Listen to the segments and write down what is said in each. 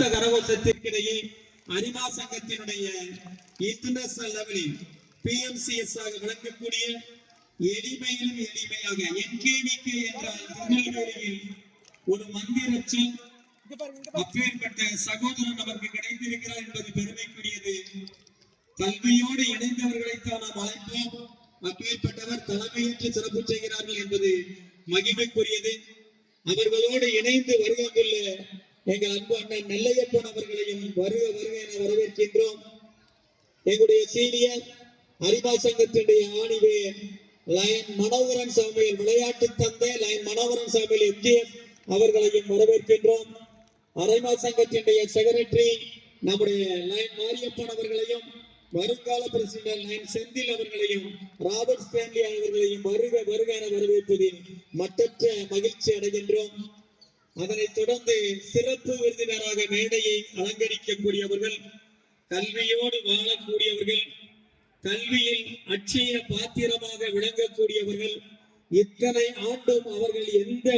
கரகோஷத்திற்கிடையே அரிமா சங்கத்தினுடைய இன்டர்நேஷனல் லெவலில் PMCS ஆக விளங்கக்கூடிய எளிமையிலும் எளிமையாக NKVK என்றால் திருநெல்வேலியில் ஒரு மந்திரச்சல். அப்பேற்பட்ட சகோதரன் நமக்கு கிடைத்திருக்கிறார் என்பது பெருமைக்குரியது. கல்வியோடு இணைந்தவர்களைத்தான் நாம் அழைப்போம். அப்பேற்பட்டவர் தலைமையேற்று சிறப்பு செய்கிறார்கள் என்பது மகிழ்வுக்குரியது. அவர்களோடு இணைந்து வருகின்ற எங்கள் அன்பு அண்ணன் நெல்லையப்பன் அவர்களையும் வருக வருக என வரவேற்கின்றோம். எங்களுடைய சீனியர் அரிமா சங்கத்தினுடைய ஆணிவேர் லயன் மனோகரன் சாமியில் விளையாட்டு தந்தை லயன் மனோகரன் சாமியில் MGF அவர்களையும் வரவேற்கின்றோம். அரிமா சங்கத்தினுடைய செக்ரட்டரி நம்முடைய லயன் மாரியப்பன் அவர்களையும் வருங்கால பிரசிடென்ட் லயன் செந்தில் அவர்களையும் ராபர்ட் ஸ்டான்லி அவர்களையும் வருக வருக என வரவேற்பதில் மற்றற்ற மகிழ்ச்சி அடைகின்றோம். அதனைத் தொடர்ந்து சிறப்பு விருந்தினராக மேடையை அலங்கரிக்கக்கூடியவர்கள், கல்வியோடு வாழக்கூடியவர்கள், கல்வியில் அட்சய பாத்திரமாக விளங்கக்கூடியவர்கள். இத்தனை ஆண்டும் அவர்கள் எந்த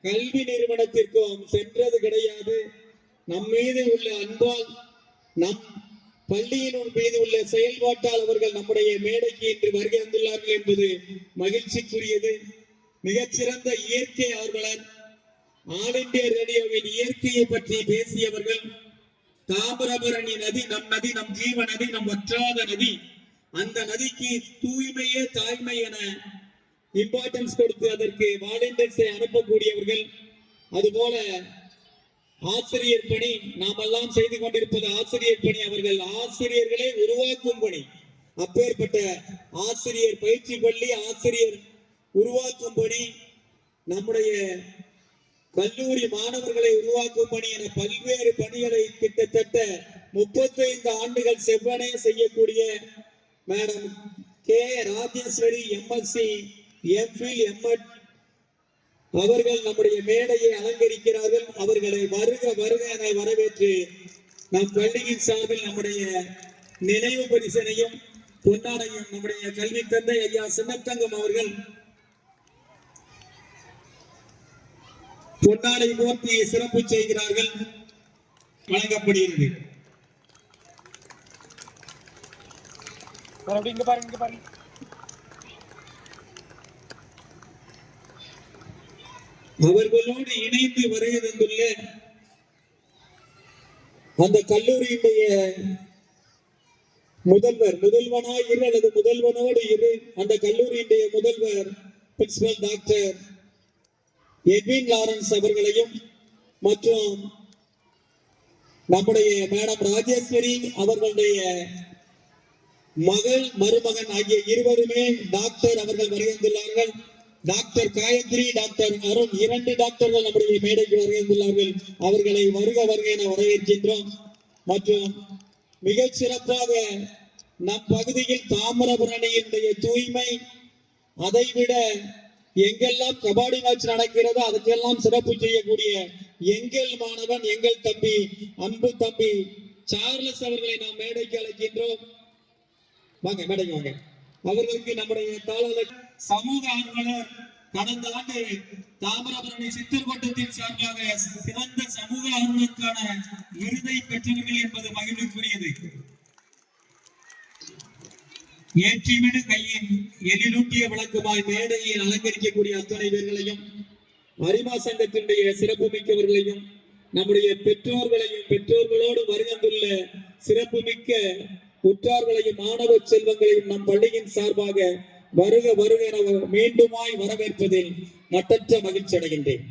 கல்வி நிறுவனத்திற்கும் சென்றது கிடையாது. நம் மீது உள்ள அன்பால், நம் பள்ளியின் மீது உள்ள செயல்பாட்டால் அவர்கள் நம்முடைய மேடைக்கு இன்று வருகை வந்துள்ளார்கள் என்பது மகிழ்ச்சிக்குரியது. மிகச்சிறந்த இயற்கை ஆர்வலர், ஆல் இந்தியா ரேடியோவின் இயற்கையை பற்றி பேசியவர்கள். தாமிரபரணி நதி நம் நதி, நம் ஜீவ நதி, நம் வற்றாத நதி. அந்த நதிக்கு தூய்மையே தாய்மை என இம்பார்ட்டன்ஸ் கொடுத்து அதற்கு வாலண்டியர்ஸை அனுப்பக்கூடியவர்கள். அதுபோல ஆசிரியர் பணி நாம் எல்லாம் செய்து கொண்டிருப்பது ஆசிரியர் பணி. அவர்கள் ஆசிரியர்களை உருவாக்கும் பணி. அப்பேற்பட்ட ஆசிரியர் பயிற்சி பள்ளி, ஆசிரியர் உருவாக்கும் பணி, நம்முடைய கல்லூரி மாணவர்களை உருவாக்கும் பணி என பல்வேறு பணிகளை கிட்டத்தட்ட 35 ஆண்டுகள் செவ்வனே செய்யக்கூடிய madam K. Rajeswari MSc MPhil MAd அவர்கள் நம்முடைய மேடையை அலங்கரிக்கிறார்கள். அவர்களை வருக வருக என வரவேற்று நம் பள்ளியின் சார்பில் நம்முடைய நினைவு பரிசனையும் பொன்னாடையும் நம்முடைய கல்வி தந்தை ஐயா சின்னத்தங்கம் அவர்கள் பொன்னாடை போர்த்தி சிறப்பு செய்கிறார்கள், வழங்கப்படுகிறது. அவர்களோடு இணைந்து வருகை தந்துள்ள அந்த கல்லூரியினுடைய முதல்வனாய் இரு அல்லது முதல்வனோடு இரு. அந்த கல்லூரியினுடைய முதல்வர் பிரின்சிபல் டாக்டர் எட்வின் லாரன்ஸ் அவர்களையும் மற்றும் நம்முடைய மேடம் ராஜேஸ்வரி அவர்களுடைய மகள் மருமகன் ஆகிய இருவருமே டாக்டர் அவர்கள் வருகின்றார்கள். டாக்டர் காயத்ரி, டாக்டர் அருண், 2 டாக்டர்கள் நம்முடைய மேடைக்கு வருகின்றார்கள். அவர்களை வருக வருக என வரவேற்கின்றோம். மற்றும் மிக சிறப்பாக நம் பகுதியில் தாமிரபரணியினுடைய தூய்மை, அதைவிட எங்கெல்லாம் கபாடி மேட்ச் நடக்கிறதோ அதுக்கெல்லாம் சிறப்பு செய்யக்கூடிய எங்கள் மாணவன், எங்கள் தம்பி, அன்பு தம்பி சார்லஸ் அவர்களை நாம் மேடைக்கு அழைக்கின்றோம். வாங்க மேடைக்கு வாங்க. அவர்களுக்கு நம்முடைய தாளர் சமூக ஆர்வலர், கடந்த ஆண்டு தாமிரபரணி சித்தர்கோட்டத்தின் சார்பாக சிறந்த சமூக ஆர்வலருக்கான விருதை பெற்றவர்கள் என்பது மகிழ்வுக்குரியது. ஏற்றிவிடு கையின் எழிலூட்டிய விளக்குமாய் மேடையில் அலங்கரிக்கக்கூடிய அத்தனை பேர்களையும், அரிமா சங்கத்தினுடைய சிறப்பு மிக்கவர்களையும், நம்முடைய பெற்றோர்களையும், பெற்றோர்களோடு வருகின்றுள்ள சிறப்பு மிக்க உற்றார்களையும், மாணவ செல்வங்களையும் நம் பள்ளியின் சார்பாக வருக வருக என மீண்டுமாய் வரவேற்பதில் மட்டற்ற மகிழ்ச்சி அடைகின்றேன்.